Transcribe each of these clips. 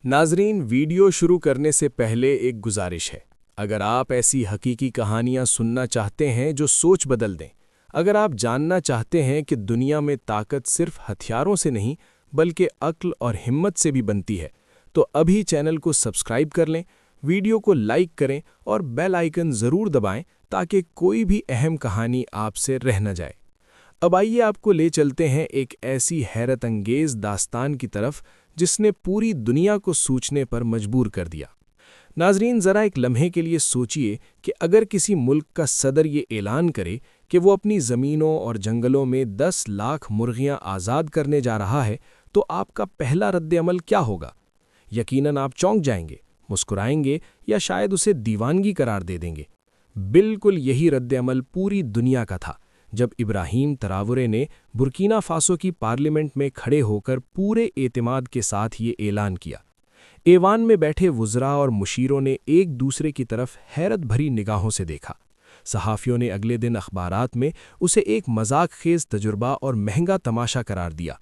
ناظرین، ویڈیو شروع کرنے سے پہلے ایک گزارش ہے۔ اگر آپ ایسی حقیقی کہانیاں سننا چاہتے ہیں جو سوچ بدل دیں، اگر آپ جاننا چاہتے ہیں کہ دنیا میں طاقت صرف ہتھیاروں سے نہیں بلکہ عقل اور ہمت سے بھی بنتی ہے، تو ابھی چینل کو سبسکرائب کر لیں، ویڈیو کو لائک کریں اور بیل آئیکن ضرور دبائیں تاکہ کوئی بھی اہم کہانی آپ سے رہ نہ جائے۔ اب آئیے آپ کو لے چلتے ہیں ایک ایسی حیرت انگیز داستان کی طرف جس نے پوری دنیا کو سوچنے پر مجبور کر دیا۔ ناظرین، ذرا ایک لمحے کے لیے سوچئے کہ اگر کسی ملک کا صدر یہ اعلان کرے کہ وہ اپنی زمینوں اور جنگلوں میں 10 لاکھ مرغیاں آزاد کرنے جا رہا ہے تو آپ کا پہلا رد عمل کیا ہوگا؟ یقیناً آپ چونک جائیں گے، مسکرائیں گے یا شاید اسے دیوانگی قرار دے دیں گے۔ بالکل یہی رد عمل پوری دنیا کا تھا جب ابراہیم تراورے نے برکینا فاسو کی پارلیمنٹ میں کھڑے ہو کر پورے اعتماد کے ساتھ یہ اعلان کیا۔ ایوان میں بیٹھے وزراء اور مشیروں نے ایک دوسرے کی طرف حیرت بھری نگاہوں سے دیکھا۔ صحافیوں نے اگلے دن اخبارات میں اسے ایک مذاق خیز تجربہ اور مہنگا تماشا قرار دیا،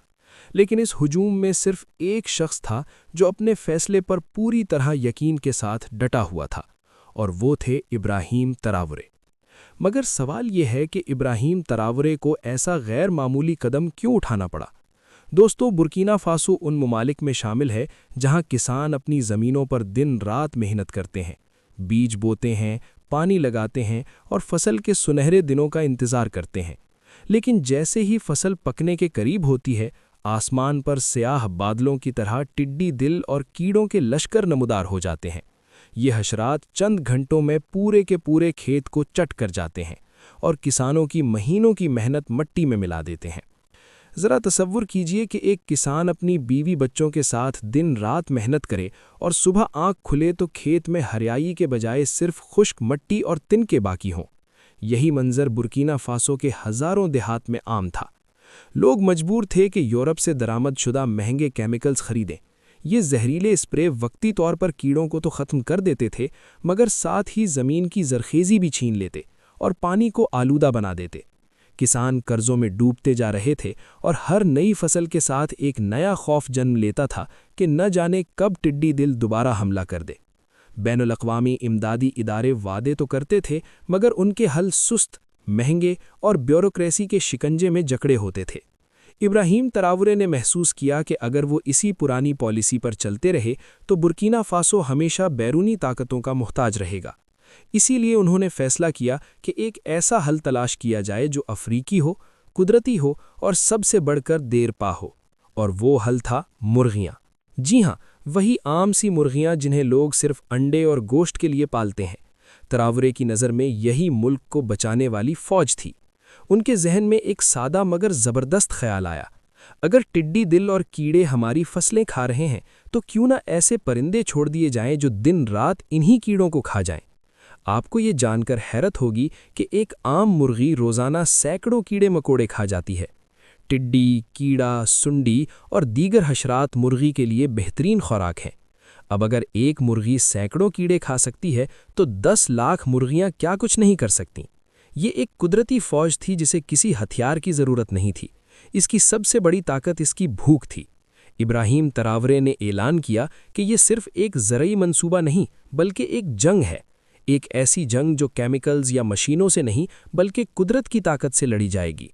لیکن اس ہجوم میں صرف ایک شخص تھا جو اپنے فیصلے پر پوری طرح یقین کے ساتھ ڈٹا ہوا تھا، اور وہ تھے ابراہیم تراورے۔ مگر سوال یہ ہے کہ ابراہیم تراورے کو ایسا غیر معمولی قدم کیوں اٹھانا پڑا؟ دوستو، برکینا فاسو ان ممالک میں شامل ہے جہاں کسان اپنی زمینوں پر دن رات محنت کرتے ہیں، بیج بوتے ہیں، پانی لگاتے ہیں اور فصل کے سنہرے دنوں کا انتظار کرتے ہیں۔ لیکن جیسے ہی فصل پکنے کے قریب ہوتی ہے، آسمان پر سیاہ بادلوں کی طرح ٹڈی دل اور کیڑوں کے لشکر نمودار ہو جاتے ہیں۔ یہ حشرات چند گھنٹوں میں پورے کے پورے کھیت کو چٹ کر جاتے ہیں اور کسانوں کی مہینوں کی محنت مٹی میں ملا دیتے ہیں۔ ذرا تصور کیجئے کہ ایک کسان اپنی بیوی بچوں کے ساتھ دن رات محنت کرے اور صبح آنکھ کھلے تو کھیت میں ہریائی کے بجائے صرف خشک مٹی اور تنکے باقی ہوں۔ یہی منظر برکینا فاسو کے ہزاروں دیہات میں عام تھا۔ لوگ مجبور تھے کہ یورپ سے درآمد شدہ مہنگے کیمیکلز خریدیں۔ یہ زہریلے اسپرے وقتی طور پر کیڑوں کو تو ختم کر دیتے تھے، مگر ساتھ ہی زمین کی زرخیزی بھی چھین لیتے اور پانی کو آلودہ بنا دیتے۔ کسان قرضوں میں ڈوبتے جا رہے تھے اور ہر نئی فصل کے ساتھ ایک نیا خوف جنم لیتا تھا کہ نہ جانے کب ٹڈی دل دوبارہ حملہ کر دے۔ بین الاقوامی امدادی ادارے وعدے تو کرتے تھے، مگر ان کے حل سست، مہنگے اور بیوروکریسی کے شکنجے میں جکڑے ہوتے تھے۔ ابراہیم تراورے نے محسوس کیا کہ اگر وہ اسی پرانی پالیسی پر چلتے رہے تو برکینا فاسو ہمیشہ بیرونی طاقتوں کا محتاج رہے گا۔ اسی لیے انہوں نے فیصلہ کیا کہ ایک ایسا حل تلاش کیا جائے جو افریقی ہو، قدرتی ہو اور سب سے بڑھ کر دیر پا ہو، اور وہ حل تھا مرغیاں۔ جی ہاں، وہی عام سی مرغیاں جنہیں لوگ صرف انڈے اور گوشت کے لیے پالتے ہیں۔ تراورے کی نظر میں یہی ملک کو بچانے والی فوج تھی۔ ان کے ذہن میں ایک سادہ مگر زبردست خیال آیا، اگر ٹڈی دل اور کیڑے ہماری فصلیں کھا رہے ہیں تو کیوں نہ ایسے پرندے چھوڑ دیے جائیں جو دن رات انہی کیڑوں کو کھا جائیں۔ آپ کو یہ جان کر حیرت ہوگی کہ ایک عام مرغی روزانہ سینکڑوں کیڑے مکوڑے کھا جاتی ہے۔ ٹڈی، کیڑا، سنڈی اور دیگر حشرات مرغی کے لیے بہترین خوراک ہیں۔ اب اگر ایک مرغی سینکڑوں کیڑے کھا سکتی ہے تو 10 لاکھ مرغیاں کیا کچھ نہیں کر سکتیں۔ یہ ایک قدرتی فوج تھی جسے کسی ہتھیار کی ضرورت نہیں تھی۔ اس کی سب سے بڑی طاقت اس کی بھوک تھی۔ ابراہیم تراورے نے اعلان کیا کہ یہ صرف ایک زرعی منصوبہ نہیں بلکہ ایک جنگ ہے، ایک ایسی جنگ جو کیمیکلز یا مشینوں سے نہیں بلکہ قدرت کی طاقت سے لڑی جائے گی۔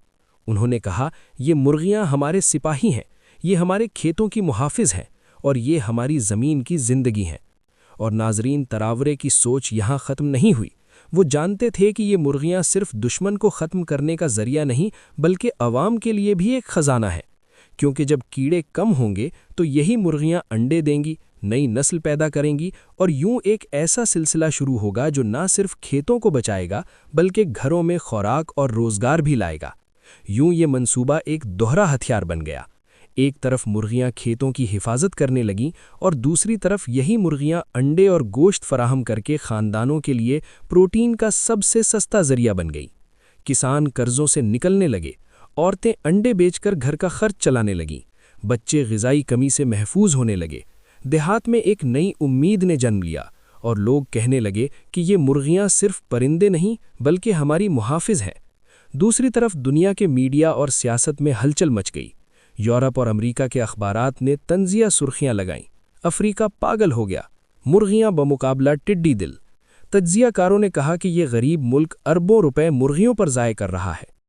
انہوں نے کہا، یہ مرغیاں ہمارے سپاہی ہیں، یہ ہمارے کھیتوں کی محافظ ہیں اور یہ ہماری زمین کی زندگی ہیں۔ اور ناظرین، تراورے کی سوچ یہاں ختم نہیں ہوئی۔ وہ جانتے تھے کہ یہ مرغیاں صرف دشمن کو ختم کرنے کا ذریعہ نہیں بلکہ عوام کے لیے بھی ایک خزانہ ہے، کیونکہ جب کیڑے کم ہوں گے تو یہی مرغیاں انڈے دیں گی، نئی نسل پیدا کریں گی اور یوں ایک ایسا سلسلہ شروع ہوگا جو نہ صرف کھیتوں کو بچائے گا بلکہ گھروں میں خوراک اور روزگار بھی لائے گا۔ یوں یہ منصوبہ ایک دوہرا ہتھیار بن گیا۔ ایک طرف مرغیاں کھیتوں کی حفاظت کرنے لگیں اور دوسری طرف یہی مرغیاں انڈے اور گوشت فراہم کر کے خاندانوں کے لیے پروٹین کا سب سے سستا ذریعہ بن گئی۔ کسان قرضوں سے نکلنے لگے، عورتیں انڈے بیچ کر گھر کا خرچ چلانے لگیں، بچے غذائی کمی سے محفوظ ہونے لگے۔ دیہات میں ایک نئی امید نے جنم لیا اور لوگ کہنے لگے کہ یہ مرغیاں صرف پرندے نہیں بلکہ ہماری محافظ ہیں۔ دوسری طرف دنیا کے میڈیا اور سیاست میں ہلچل مچ گئی۔ یورپ اور امریکہ کے اخبارات نے طنزیہ سرخیاں لگائیں۔ افریقہ پاگل ہو گیا، مرغیاں بمقابلہ ٹڈی دل۔ تجزیہ کاروں نے کہا کہ یہ غریب ملک اربوں روپے مرغیوں پر ضائع کر رہا ہے۔